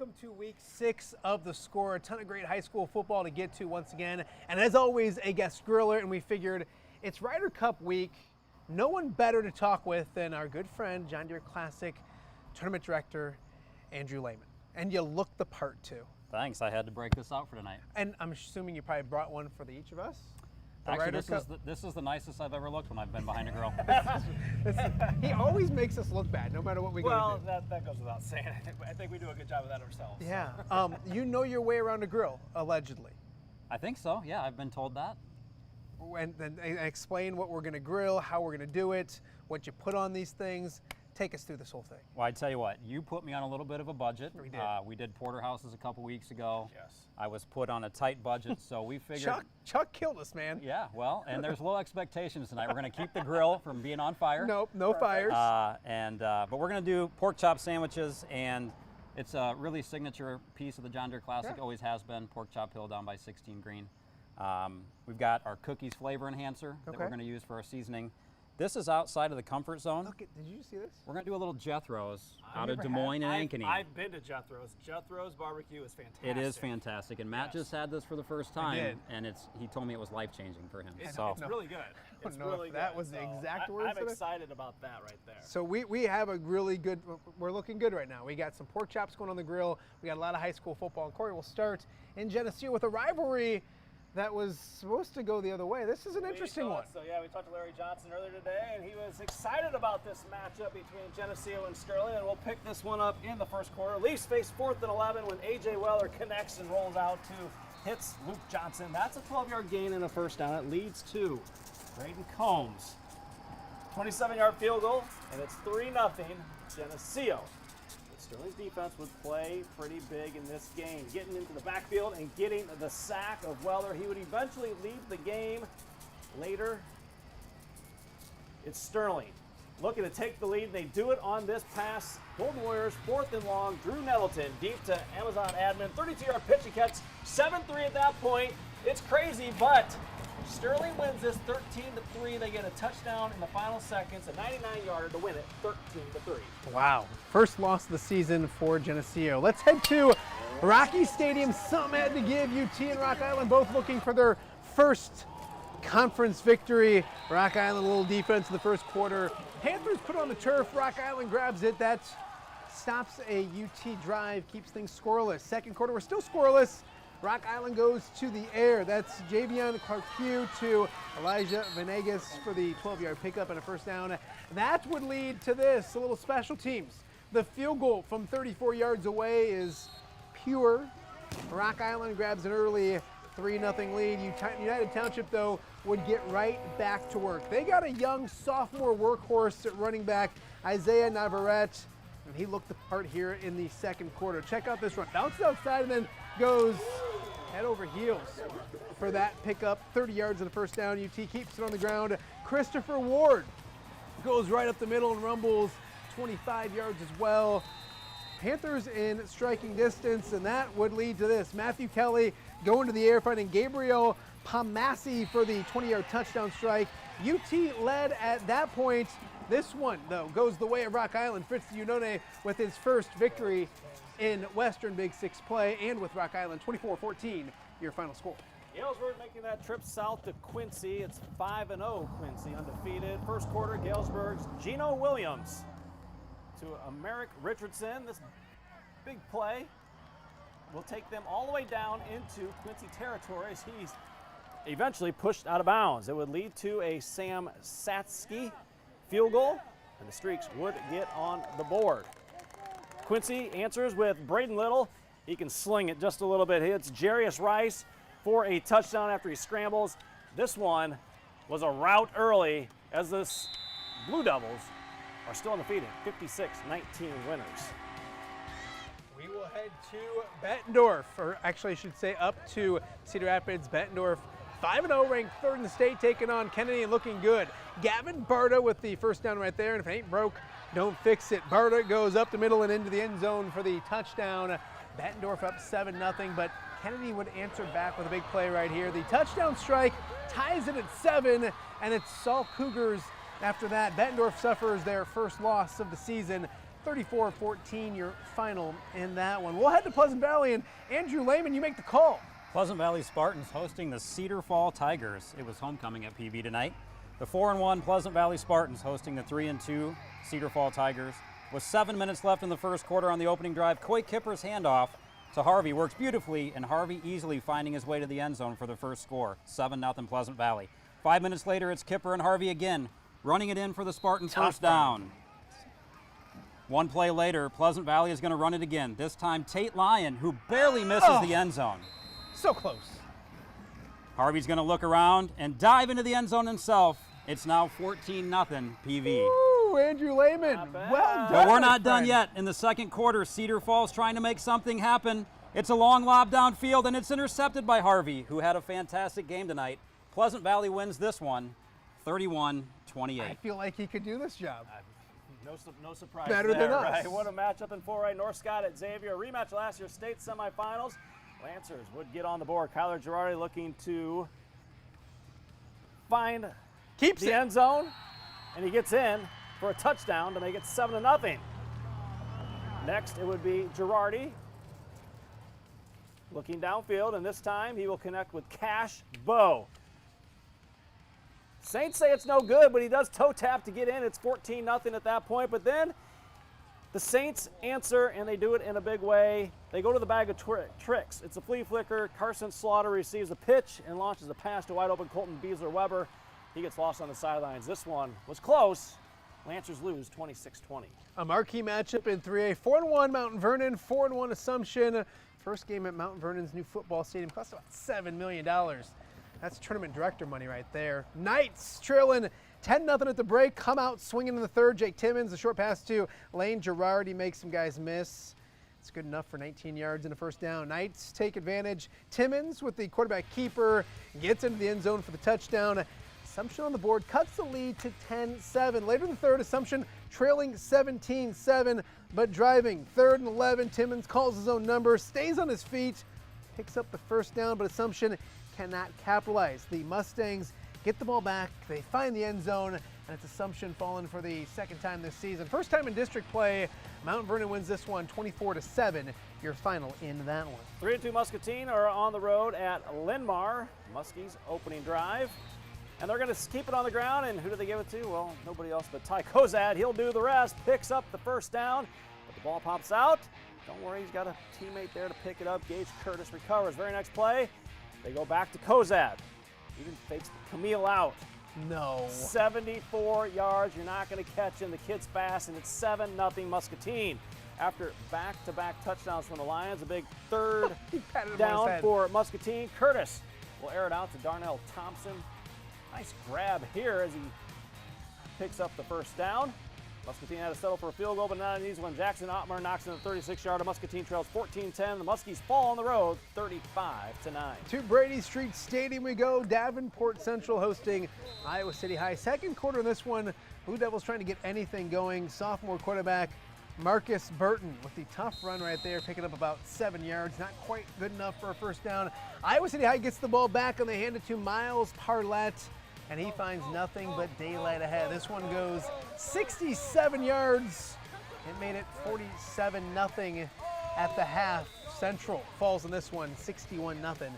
welcome to week 6 of The Score. A ton of great high school football to get to once again. And as always, a guest griller, and we figured it's Ryder Cup week. No one better to talk with than our good friend, John Deere Classic Tournament Director, Andrew Lehman. And you look the part, too. Thanks. I had to break this out for tonight. And I'm assuming you probably brought one for each of us? Actually, this is the nicest I've ever looked when I've been behind a grill. He always makes us look bad, no matter what we go to do. Well, that goes without saying. I think we do a good job of that ourselves. Yeah. You know your way around a grill, allegedly. I think so. Yeah, I've been told that. And then explain what we're going to grill, how we're going to do it, what you put on these things. Take us through this whole thing. Well, I tell you what, you put me on a little bit of a budget. We did. We did porterhouses a couple weeks ago. Yes. I was put on a tight budget, so we figured. Chuck killed us, man. Yeah, well, and there's low expectations tonight. We're going to keep the grill from being on fire. Nope, no fires. But we're going to do pork chop sandwiches, and it's a really signature piece of the John Deere Classic. Yeah. Always has been. Pork chop hill down by 16 green. We've got our cookies flavor enhancer that we're going to use for our seasoning. This is outside of the comfort zone. Look, did you see this? We're going to do a little Jethro's out of Des Moines and Ankeny. I've been to Jethro's. Jethro's barbecue is fantastic. It is fantastic, and Matt just had this for the first time, and he told me it was life-changing for him. It's So really good. It's really good. That was the exact words. I'm excited about that right there. So we have a really good, we're looking good right now. We got some pork chops going on the grill. We got a lot of high school football. And Corey will start in Geneseo with a rivalry that was supposed to go the other way. This is an interesting one. So yeah, we talked to Larry Johnson earlier today, and he was excited about this matchup between Geneseo and Sterling, and we'll pick this one up in the first quarter. Leafs face 4th and 11 when A.J. Weller connects and rolls out to hits Luke Johnson. That's a 12-yard gain and a first down. It leads to Braden Combs. 27-yard field goal, and it's 3-0 Geneseo. Sterling's defense would play pretty big in this game, getting into the backfield and getting the sack of Weller. He would eventually leave the game later. It's Sterling looking to take the lead. They do it on this pass. Golden Warriors 4th and long. Drew Nettleton deep to Amazon Admin. 32-yard pitch and catch. 7-3 at that point. It's crazy, but Sterling wins this 13-3. They get a touchdown in the final seconds, a 99-yarder to win it 13-3. Wow. First loss of the season for Geneseo. Let's head to Rocky Stadium. Something had to give. UT and Rock Island both looking for their first conference victory. Rock Island, a little defense in the first quarter. Panthers put on the turf. Rock Island grabs it. That stops a UT drive, keeps things scoreless. Second quarter, we're still scoreless. Rock Island goes to the air. That's Javion Clark-Pugh to Elijah Venegas for the 12-yard pickup and a first down. That would lead to this, a little special teams. The field goal from 34 yards away is pure. Rock Island grabs an early 3-0 lead. United Township, though, would get right back to work. They got a young sophomore workhorse at running back, Isaiah Navarrete, and he looked the part here in the second quarter. Check out this run. Bounces outside and then goes head over heels for that pickup. 30 yards and a first down. UT keeps it on the ground. Christopher Ward goes right up the middle and rumbles 25 yards as well. Panthers in striking distance, and that would lead to this. Matthew Kelly going to the air, finding Gabriel Palmassi for the 20-yard touchdown strike. UT led at that point. This one, though, goes the way of Rock Island. Fritz Unone with his first victory in Western Big Six play, and with Rock Island 24-14, your final score. Galesburg making that trip south to Quincy. It's 5-0 Quincy, undefeated. First quarter, Galesburg's Geno Williams to Americ Richardson. This big play will take them all the way down into Quincy territory as he's eventually pushed out of bounds. It would lead to a Sam Satsky field goal, and the Streaks would get on the board. Quincy answers with Braden Little. He can sling it just a little bit. Hits Jarius Rice for a touchdown after he scrambles. This one was a rout early as this Blue Devils are still undefeated. 56-19 winners. We will head to Bettendorf, or actually I should say up to Cedar Rapids. Bettendorf 5-0, ranked 3rd in the state, taking on Kennedy and looking good. Gavin Barta with the first down right there, and if it ain't broke, don't fix it. Barta goes up the middle and into the end zone for the touchdown. Bettendorf up 7-0, but Kennedy would answer back with a big play right here. The touchdown strike ties it at 7, and it's Saul Cougars after that. Bettendorf suffers their first loss of the season, 34-14 your final in that one. We'll head to Pleasant Valley, and Andrew Lehman, you make the call. Pleasant Valley Spartans hosting the Cedar Fall Tigers. It was homecoming at PV tonight. The 4-1 Pleasant Valley Spartans hosting the 3-2 Cedar Fall Tigers. With 7 minutes left in the first quarter on the opening drive, Coy Kipper's handoff to Harvey works beautifully, and Harvey easily finding his way to the end zone for the first score. 7-0 Pleasant Valley. 5 minutes later, it's Kipper and Harvey again, running it in for the Spartans' first down. One play later, Pleasant Valley is going to run it again. This time, Tate Lyon, who barely misses the end zone. So close. Harvey's going to look around and dive into the end zone himself. It's now 14-0 PV. Ooh, Andrew Lehman, well done. But we're my not done friend. yet. In the second quarter, Cedar Falls trying to make something happen. It's a long lob downfield, and it's intercepted by Harvey, who had a fantastic game tonight. Pleasant Valley wins this one, 31-28. I feel like he could do this job. No surprise Better there, than us. right? What a matchup in 4A. North Scott at Xavier. A rematch of last year's state semifinals. Lancers would get on the board. Kyler Girardi looking to find the end zone, and he gets in for a touchdown to make it 7-0. Next, it would be Girardi looking downfield, and this time he will connect with Cash Bow. Saints say it's no good, but he does toe tap to get in. It's 14-0 at that point, but then the Saints answer, and they do it in a big way. They go to the bag of tricks. It's a flea flicker. Carson Slaughter receives a pitch and launches a pass to wide open Colton Beasler-Weber. He gets lost on the sidelines. This one was close. Lancers lose 26-20. A marquee matchup in 3A. 4-1 Mount Vernon, 4-1 Assumption. First game at Mount Vernon's new football stadium cost about $7 million. That's tournament director money right there. Knights trailing 10-0 at the break. Come out swinging in the third. Jake Timmons, a short pass to Lane Girardi makes some guys miss. It's good enough for 19 yards and a first down. Knights take advantage. Timmons with the quarterback keeper gets into the end zone for the touchdown. Assumption on the board cuts the lead to 10-7. Later in the third, Assumption trailing 17-7, but driving. 3rd and 11, Timmons calls his own number, stays on his feet, picks up the first down, but Assumption cannot capitalize. The Mustangs get the ball back, they find the end zone, and it's Assumption falling for the second time this season. First time in district play, Mount Vernon wins this one 24-7, your final in that one. 3-2 Muscatine are on the road at Linmar. Muskies opening drive. And they're going to keep it on the ground, and who do they give it to? Well, nobody else but Ty Kozad. He'll do the rest, picks up the first down, but the ball pops out. Don't worry, he's got a teammate there to pick it up. Gage Curtis recovers. Very next play, they go back to Kozad. Even fakes Camille out. No. 74 yards, you're not going to catch him. The kid's fast, and it's 7-0 Muscatine. After back-to-back touchdowns from the Lions, a big third down for Muscatine. Curtis will air it out to Darnell Thompson. Nice grab here as he picks up the first down. Muscatine had to settle for a field goal, but not an easy one. Jackson Ottmer knocks in the 36-yarder. Muscatine trails 14-10. The Muskies fall on the road 35-9. To Brady Street Stadium we go. Davenport Central hosting Iowa City High. Second quarter in this one, Blue Devils trying to get anything going. Sophomore quarterback Marcus Burton with the tough run right there, picking up about 7 yards. Not quite good enough for a first down. Iowa City High gets the ball back, and they hand it to Miles Parlett, and he finds nothing but daylight ahead. This one goes 67 yards. It made it 47-0 at the half. Central falls in this one, 61-0,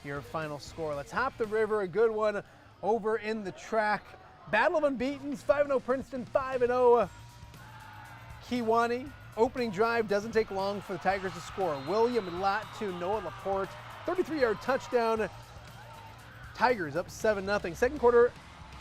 your final score. Let's hop the river, a good one over in the track. Battle of Unbeatens, 5-0 Princeton, 5-0 Kiwani. Opening drive doesn't take long for the Tigers to score. William Lott to Noah Laporte, 33-yard touchdown. Tigers up 7-0. Second quarter,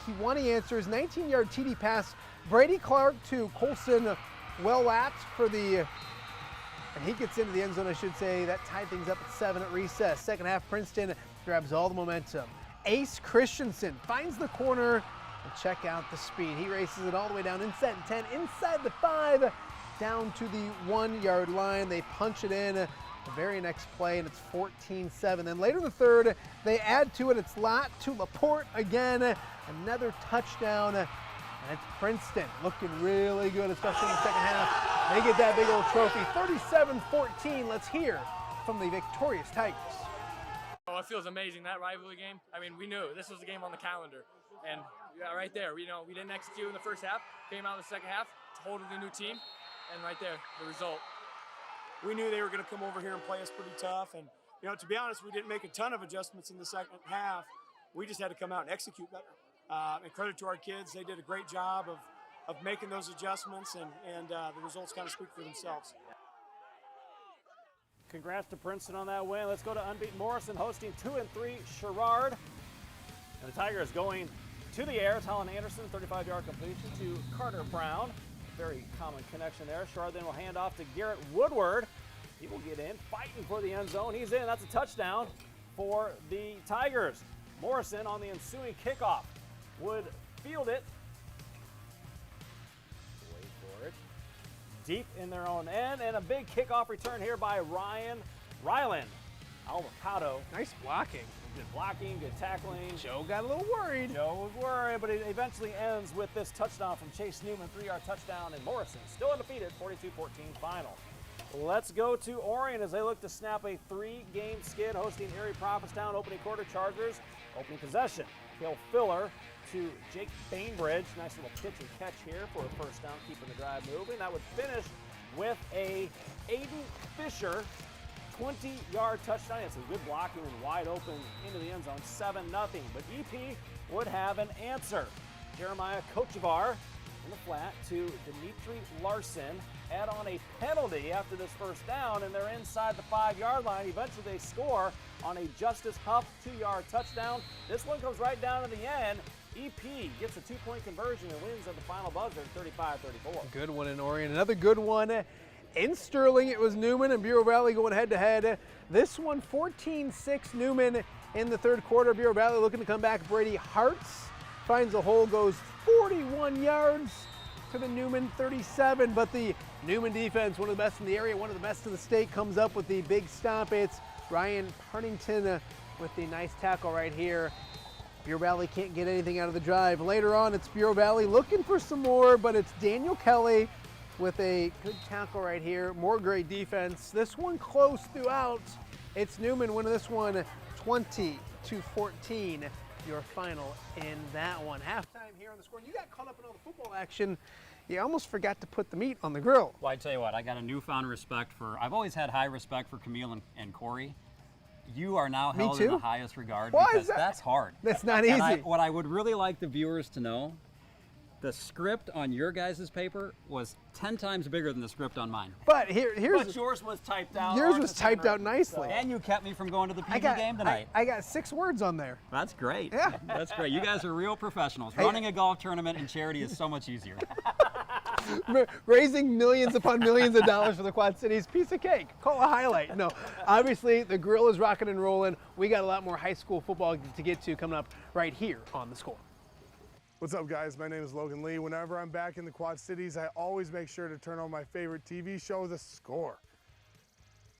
Kiwani answers 19-yard TD pass. Brady Clark to Colson Well-Lapped for the, and he gets into the end zone, I should say. That tied things up at 7 at recess. Second half, Princeton grabs all the momentum. Ace Christensen finds the corner, and check out the speed. He races it all the way down inside the 10, inside the 5, down to the 1-yard line. They punch it in. The very next play, and it's 14-7. Then later in the third, they add to it. It's Lott to Laporte again. Another touchdown, and it's Princeton looking really good, especially in the second half. They get that big old trophy, 37-14. Let's hear from the victorious Tigers. Oh, it feels amazing, that rivalry game. I mean, we knew this was the game on the calendar. And right there, we didn't execute in the first half, came out in the second half, totally new team. and right there, the result. We knew they were going to come over here and play us pretty tough. And, you know, to be honest, we didn't make a ton of adjustments in the second half. We just had to come out and execute better. And credit to our kids. They did a great job of making those adjustments, and the results kind of speak for themselves. Congrats to Princeton on that win. Let's go to unbeaten Morrison hosting 2-3 Sherrard. And the Tigers going to the air. Talon Anderson, 35-yard completion to Carter Brown. Very common connection there. Sherrard then will hand off to Garrett Woodward. He will get in, fighting for the end zone. He's in. That's a touchdown for the Tigers. Morrison on the ensuing kickoff would field it. Wait for it. Deep in their own end, and a big kickoff return here by Ryan Ryland. Avocado. Nice blocking. Good blocking, good tackling. Joe got a little worried. Joe was worried, but it eventually ends with this touchdown from Chase Newman, 3-yard touchdown, and Morrison still undefeated, 42-14 final. Let's go to Oran as they look to snap a 3-game skid, hosting Erie Prophetstown. Opening quarter, Chargers. Opening possession, Hill Filler to Jake Bainbridge. Nice little pitch and catch here for a first down, keeping the drive moving. That would finish with a Aiden Fisher 20-yard touchdown. It's a good blocking and wide open into the end zone, 7-0. But EP would have an answer. Jeremiah Kochevar in the flat to Dimitri Larson. Add on a penalty after this first down, and they're inside the 5-yard line. Eventually they score on a Justice Huff 2-yard touchdown. This one comes right down to the end. EP gets a 2-point conversion and wins at the final buzzer, 35-34. Good one in Oran. Another good one in Sterling. It was Newman and Bureau Valley going head-to-head. This one, 14-6 Newman in the third quarter. Bureau Valley looking to come back. Brady Hartz finds a hole, goes 41 yards to the Newman 37, but the Newman defense, one of the best in the area, one of the best in the state, comes up with the big stop. It's Ryan Parnington with the nice tackle right here. Bureau Valley can't get anything out of the drive. Later on, it's Bureau Valley looking for some more, but it's Daniel Kelly with a good tackle right here. More great defense. This one close throughout. It's Newman winning this one 20-14. Your final in that one. Halftime here on the score. You got caught up in all the football action. You almost forgot to put the meat on the grill. Well, I tell you what, I got a newfound respect for, I've always had high respect for Camille and Corey. You are now held in the highest regard. Why because is that? That's hard. That's not easy. What I would really like the viewers to know, the script on your guys' paper was 10 times bigger than the script on mine. But here's But yours was typed out. yours was typed out nicely. And you kept me from going to the PV game tonight. I got 6 words on there. That's great. Yeah. That's great. You guys are real professionals. Running a golf tournament and charity is so much easier. Raising millions upon millions of dollars for the Quad Cities, piece of cake. Call a highlight. No, obviously the grill is rocking and rolling. We got a lot more high school football to get to coming up right here on The Score. What's up, guys? My name is Logan Lee. Whenever I'm back in the Quad Cities, I always make sure to turn on my favorite TV show, The Score.